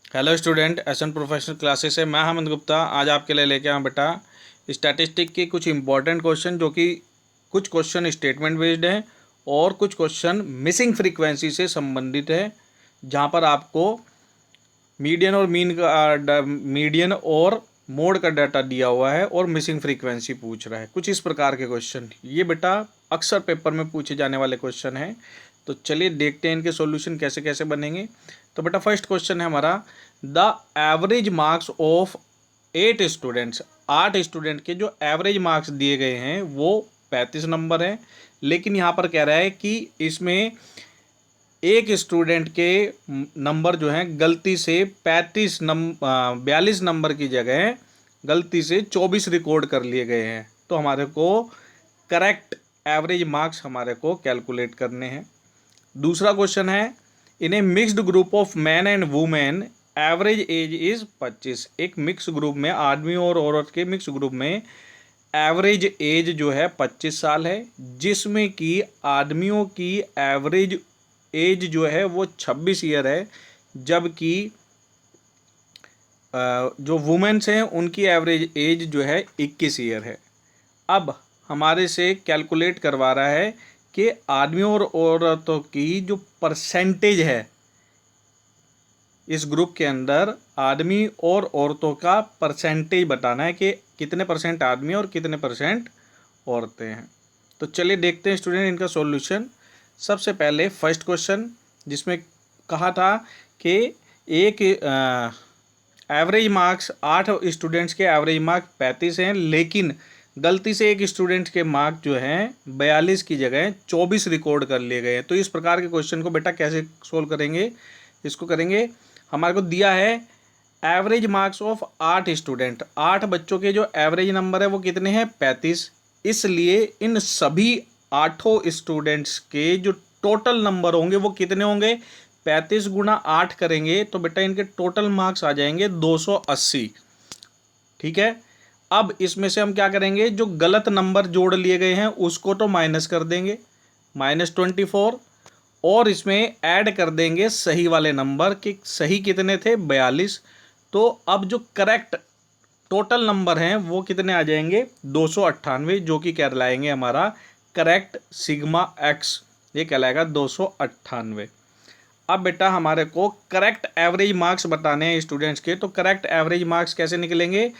Hello student, SN professional classes से मैं हेमंत गुप्ता आज आपके लिए लेके आया बेटा स्टैटिस्टिक के कुछ इंपॉर्टेंट क्वेश्चन, जो कि कुछ क्वेश्चन स्टेटमेंट बेस्ड हैं और कुछ क्वेश्चन मिसिंग फ्रीक्वेंसी से संबंधित है, जहां पर आपको मीडियन और मीडियन और मोड का डाटा दिया हुआ है और मिसिंग फ्रीक्वेंसी पूछ रहा है। कुछ इस प्रकार के क्वेश्चन ये बेटा अक्सर पेपर में पूछे जाने वाले क्वेश्चन हैं। तो चलिए देखते हैं इनके सॉल्यूशन कैसे कैसे बनेंगे। तो बेटा फर्स्ट क्वेश्चन है हमारा, the average marks of 8 students. 8 student के जो एवरेज मार्क्स दिए गए हैं वो 35 नंबर हैं, लेकिन यहाँ पर कह रहा है कि इसमें एक स्टूडेंट के नंबर जो हैं गलती से 42 नंबर की जगह गलती से 24 रिकॉर्ड कर लिए गए हैं। तो हमारे को करेक्ट एवरेज मार्क्स हमारे को कैलकुलेट करने हैं। दूसरा क्वेश्चन है, in a mixed group of man and women average age is 25। एक मिक्स ग्रुप में, आदमी और औरत के मिक्स ग्रुप में एवरेज एज जो है 25 साल है, जिसमें कि आदमियों की एवरेज एज जो है वो 26 ईयर है, जबकि जो वुमेन्स हैं उनकी एवरेज एज जो है 21 ईयर है। अब हमारे से कैलकुलेट करवा रहा है कि आदमियों और औरतों की जो परसेंटेज है इस ग्रुप के अंदर, आदमी और औरतों का परसेंटेज बताना है कि कितने परसेंट आदमी और कितने परसेंट औरतें हैं। तो चलिए देखते हैं स्टूडेंट इनका सॉल्यूशन। सबसे पहले फर्स्ट क्वेश्चन, जिसमें कहा था कि एक एवरेज मार्क्स 8 स्टूडेंट्स के एवरेज मार्क्स 35 हैं, लेकिन गलती से एक स्टूडेंट के मार्क्स जो हैं 42 की जगह 24 रिकॉर्ड कर लिए गए हैं। तो इस प्रकार के क्वेश्चन को बेटा कैसे सोल्व करेंगे, इसको करेंगे, हमारे को दिया है एवरेज मार्क्स ऑफ 8 स्टूडेंट, 8 बच्चों के जो एवरेज नंबर है वो कितने हैं 35। इसलिए इन सभी 8 स्टूडेंट्स के जो टोटल नंबर होंगे वो कितने होंगे, 35 गुना 8 करेंगे तो बेटा इनके टोटल मार्क्स आ जाएंगे 280। ठीक है। अब इसमें से हम क्या करेंगे, जो गलत नंबर जोड़ लिए गए हैं उसको तो माइनस कर देंगे, -24, और इसमें ऐड कर देंगे सही वाले नंबर कि सही कितने थे 42। तो अब जो करेक्ट टोटल नंबर हैं वो कितने आ जाएंगे 298, जो कि कहलाएंगे हमारा करेक्ट सिग्मा एक्स, ये कहलाएगा 298। अब बेटा हमारे को करेक्ट एवरेज मार्क्स बताने हैं स्टूडेंट्स के। तो करेक्ट एवरेज मार्क्स कैसे निकलेंगे,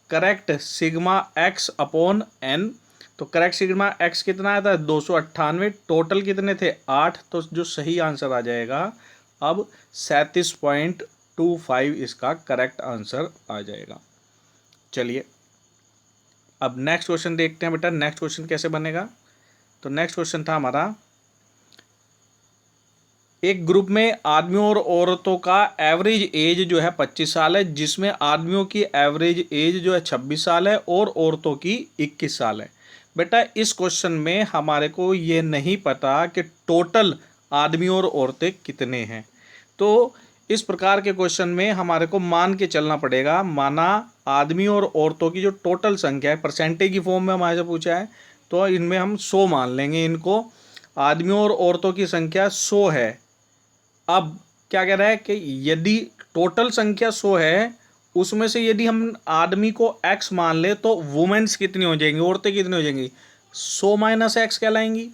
correct sigma X upon N. तो करेक्ट सिग्मा एक्स कितना आया था 298, टोटल कितने थे 8, तो जो सही आंसर आ जाएगा अब 37.25 इसका करेक्ट आंसर आ जाएगा। चलिए अब नेक्स्ट क्वेश्चन देखते हैं बेटा, नेक्स्ट क्वेश्चन कैसे बनेगा। तो नेक्स्ट क्वेश्चन था हमारा, एक ग्रुप में आदमियों और औरतों का एवरेज एज जो है 25 साल है, जिसमें आदमियों की एवरेज एज जो है 26 साल है और औरतों की 21 साल है। बेटा इस क्वेश्चन में हमारे को ये नहीं पता कि टोटल आदमी और औरतें कितने हैं। तो इस प्रकार के क्वेश्चन में हमारे को मान के चलना पड़ेगा, माना आदमी और औरतों की जो टोटल संख्या है परसेंटेज की फॉर्म में हमारे से पूछा है, तो इनमें हम 100 मान लेंगे इनको। आदमियों और औरतों की संख्या 100 है। अब क्या कह रहा है कि यदि टोटल संख्या 100 है, उसमें से यदि हम आदमी को x मान ले तो वुमेन्स कितनी हो जाएंगी, औरतें कितनी हो जाएंगी 100 माइनस एक्स कहलाएंगी।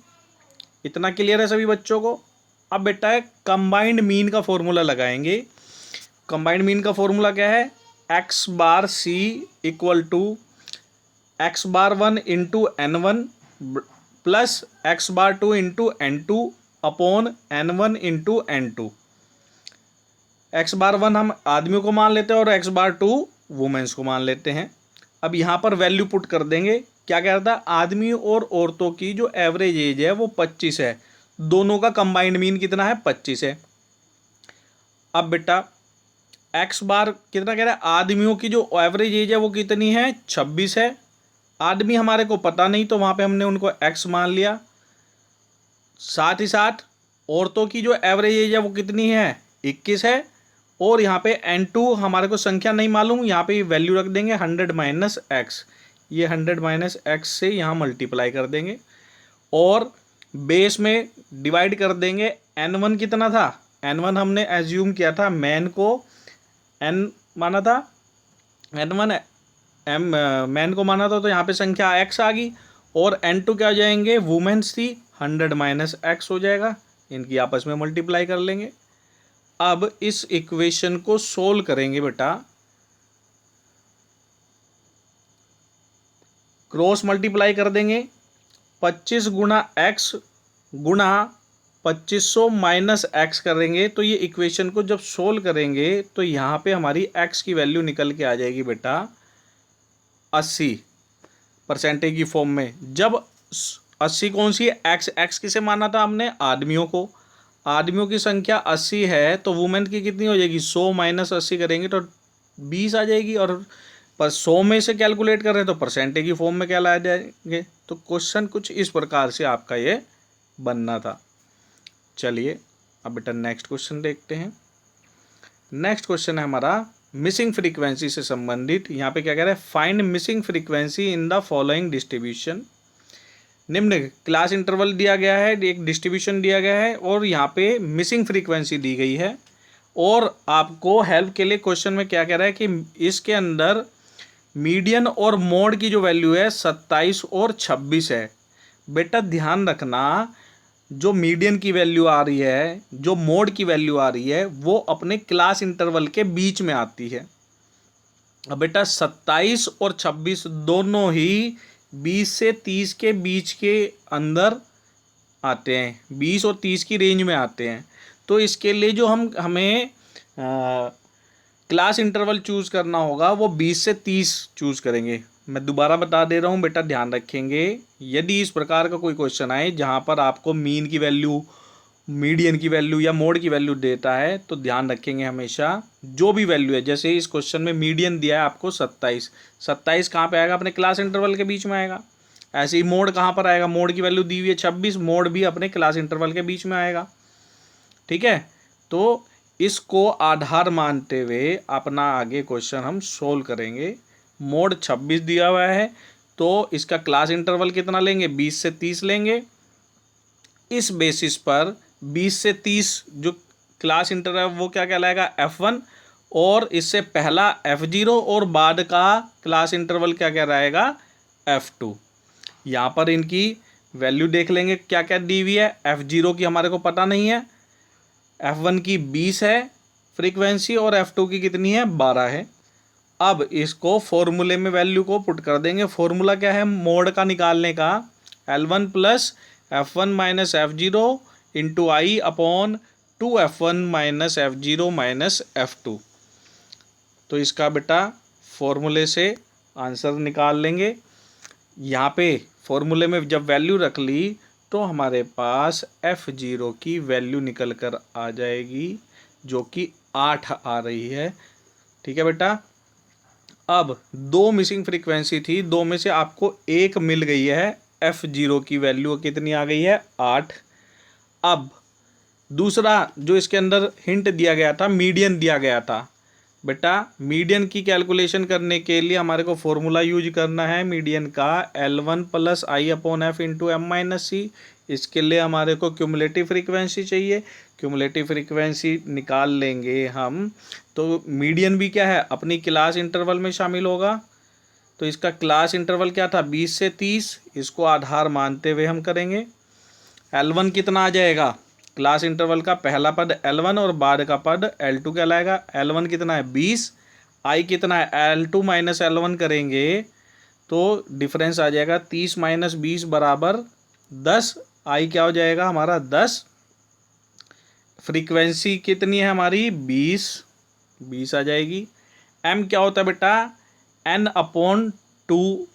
इतना क्लियर है सभी बच्चों को। अब बेटा है कंबाइंड मीन का फॉर्मूला लगाएंगे। कंबाइंड मीन का फॉर्मूला क्या है, x bar c equal to x bar 1 into n1 plus x bar 2 into n2 upon n1 into n2। X bar 1 हम आदमियों को मान लेते हैं और एक्स बार 2 वुमेन्स को मान लेते हैं। अब यहाँ पर वैल्यू पुट कर देंगे। क्या कह रहा था, आदमी और औरतों की जो एवरेज एज है वो 25 है, दोनों का कंबाइंड मीन कितना है 25 है। अब बेटा एक्स बार कितना कह रहा है, आदमियों की जो एवरेज एज है वो कितनी है 26 है। आदमी हमारे को पता नहीं तो वहाँ पे हमने उनको एक्स मान लिया। साथ ही साथ औरतों की जो एवरेज एज है वो कितनी है 21 है, और यहाँ पे n2 हमारे को संख्या नहीं मालूम, यहाँ पे वैल्यू रख देंगे 100 माइनस एक्स। ये 100 माइनस एक्स से यहाँ मल्टीप्लाई कर देंगे और बेस में डिवाइड कर देंगे। n1 कितना था, n1 हमने एज्यूम किया था मैन को एन माना था, N1 एम मैन को माना था, तो यहाँ पे संख्या x आ गई, और N2 क्या हो जाएंगे, वुमेन्स थी, 100 माइनस x हो जाएगा, इनकी आपस में मल्टीप्लाई कर लेंगे। अब इस इक्वेशन को सोल्व करेंगे बेटा, क्रॉस मल्टीप्लाई कर देंगे, 25 गुणा x गुणा 2500 माइनस x करेंगे, तो ये इक्वेशन को जब सोल्व करेंगे तो यहाँ पे हमारी x की वैल्यू निकल के आ जाएगी बेटा 80% की फॉर्म में। जब 80 कौन सी है, x किसे माना था हमने, आदमियों को, आदमियों की संख्या 80 है, तो वुमेन की कितनी हो जाएगी, 100 माइनस 80 करेंगे तो 20 आ जाएगी, और पर 100 में से कैलकुलेट कर रहे हैं तो परसेंटेज की फॉर्म में क्या ला जाएंगे। तो क्वेश्चन कुछ इस प्रकार से आपका ये बनना था। चलिए अब बेटा नेक्स्ट क्वेश्चन देखते हैं। नेक्स्ट क्वेश्चन है हमारा मिसिंग फ्रीक्वेंसी से संबंधित। यहाँ पे क्या कह रहा है, find missing frequency in the following distribution. निम्न क्लास इंटरवल दिया गया है, एक डिस्ट्रीब्यूशन दिया गया है, और यहाँ पे मिसिंग फ्रीक्वेंसी दी गई है, और आपको हेल्प के लिए क्वेश्चन में क्या कह रहा है कि इसके अंदर मीडियन और मोड की जो वैल्यू है 27 और 26 है। बेटा ध्यान रखना, जो मीडियन की वैल्यू आ रही है, जो मोड की वैल्यू आ रही है, वो अपने क्लास इंटरवल के बीच में आती है। अब बेटा 27 और 26 दोनों ही 20 से 30 के बीच के अंदर आते हैं, 20 और 30 की रेंज में आते हैं। तो इसके लिए जो हमें क्लास इंटरवल चूज़ करना होगा वो 20 से 30 चूज़ करेंगे। मैं दोबारा बता दे रहा हूँ बेटा, ध्यान रखेंगे, यदि इस प्रकार का कोई क्वेश्चन आए जहाँ पर आपको मीन की वैल्यू, मीडियन की वैल्यू या मोड की वैल्यू देता है, तो ध्यान रखेंगे हमेशा जो भी वैल्यू है, जैसे इस क्वेश्चन में मीडियन दिया है आपको 27, 27 कहाँ पे आएगा, अपने क्लास इंटरवल के बीच में आएगा। ऐसे ही मोड कहाँ पर आएगा, मोड की वैल्यू दी हुई है 26, मोड भी अपने क्लास इंटरवल के बीच में आएगा। ठीक है, तो इसको आधार मानते हुए अपना आगे क्वेश्चन हम सोल्व करेंगे। मोड 26 दिया हुआ है, तो इसका क्लास इंटरवल कितना लेंगे, 20 से 30 लेंगे। इस बेसिस पर 20 से 30 जो क्लास इंटरवल वो क्या कहलाएगा, F1, और इससे पहला F0 और बाद का क्लास इंटरवल क्या कहलाएगा, F2। यहाँ पर इनकी वैल्यू देख लेंगे क्या क्या दी हुई है। F0 की हमारे को पता नहीं है, F1 की 20 है फ्रीक्वेंसी, और F2 की कितनी है, 12 है। अब इसको फॉर्मूले में वैल्यू को पुट कर देंगे। फॉर्मूला क्या है मोड का निकालने का, L1 plus F1 minus F0 into I upon 2F1 minus F0 minus F2। तो इसका बेटा फॉर्मूले से आंसर निकाल लेंगे। यहाँ पे फॉर्मूले में जब वैल्यू रख ली तो हमारे पास F0 की वैल्यू निकल कर आ जाएगी, जो कि 8 आ रही है। ठीक है बेटा, अब दो मिसिंग फ्रीक्वेंसी थी, दो में से आपको एक मिल गई है, F0 की वैल्यू कितनी आ गई है, 8। अब दूसरा जो इसके अंदर हिंट दिया गया था, मीडियन दिया गया था। बेटा मीडियन की कैलकुलेशन करने के लिए हमारे को फॉर्मूला यूज करना है मीडियन का, L1 plus I upon F into M minus C. इसके लिए हमारे को क्यूमुलेटिव फ्रीक्वेंसी चाहिए, क्यूमुलेटिव फ्रीक्वेंसी निकाल लेंगे हम। तो मीडियन भी क्या है, अपनी क्लास इंटरवल में शामिल होगा। तो इसका क्लास इंटरवल क्या था, 20 से 30, इसको आधार मानते हुए हम करेंगे। L1 कितना आ जाएगा, क्लास इंटरवल का पहला पद L1 और बाद का पद L2 कहलाएगा। L1 कितना है, 20, आई कितना है, L2 माइनस L1 करेंगे तो डिफरेंस आ जाएगा 30 माइनस 20 बराबर 10। आई क्या हो जाएगा हमारा 10। फ्रीक्वेंसी कितनी है हमारी, 20 आ जाएगी। M क्या होता है बेटा, N अपॉन 2।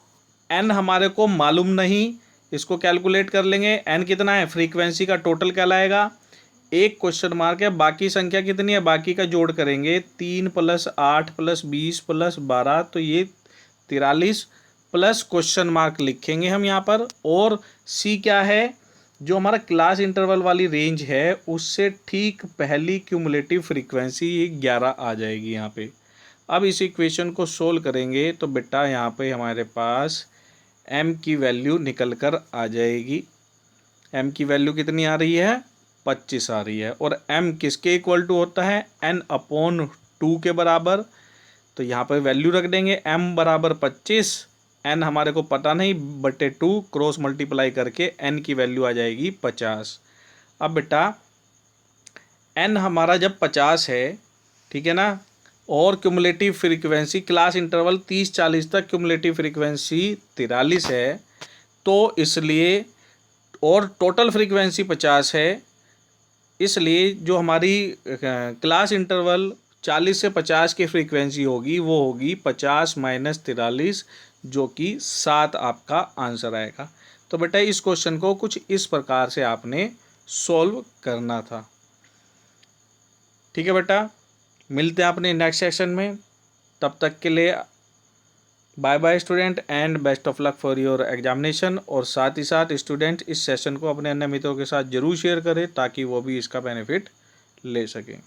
N हमारे को मालूम नहीं, इसको कैलकुलेट कर लेंगे। N कितना है, फ्रीक्वेंसी का टोटल कहलाएगा, एक क्वेश्चन मार्क है, बाकी संख्या कितनी है, बाकी का जोड़ करेंगे, 3 प्लस 8 प्लस 20 प्लस 12, तो ये 43 प्लस क्वेश्चन मार्क लिखेंगे हम यहाँ पर। और C क्या है, जो हमारा क्लास इंटरवल वाली रेंज है उससे ठीक पहली क्यूमुलेटिव फ्रीक्वेंसी 11 आ जाएगी यहाँ पे। अब इस इक्वेशन को सोल्व करेंगे तो बेटा यहाँ पे हमारे पास M की वैल्यू निकल कर आ जाएगी। M की वैल्यू कितनी आ रही है, 25 आ रही है। और M किसके इक्वल टू होता है, N अपॉन 2 के बराबर। तो यहाँ पर वैल्यू रख देंगे, m बराबर 25, n हमारे को पता नहीं, बटे 2 क्रॉस मल्टीप्लाई करके n की वैल्यू आ जाएगी 50। अब बेटा n हमारा जब 50 है, ठीक है ना, और क्यूमुलेटिव फ्रीक्वेंसी क्लास इंटरवल 30-40 तक क्यूमुलेटिव फ्रीक्वेंसी 43 है, तो इसलिए और टोटल फ्रीक्वेंसी 50 है, इसलिए जो हमारी क्लास इंटरवल 40 से 50 की फ्रीक्वेंसी होगी वो होगी 50 माइनस 43, जो कि 7 आपका आंसर आएगा। तो बेटा इस क्वेश्चन को कुछ इस प्रकार से आपने सॉल्व करना था। ठीक है बेटा, मिलते हैं अपने नेक्स्ट सेशन में, तब तक के लिए bye bye student and best of luck for your examination. और साथ ही साथ स्टूडेंट इस सेशन को अपने अन्य मित्रों के साथ जरूर शेयर करें ताकि वो भी इसका बेनिफिट ले सकें।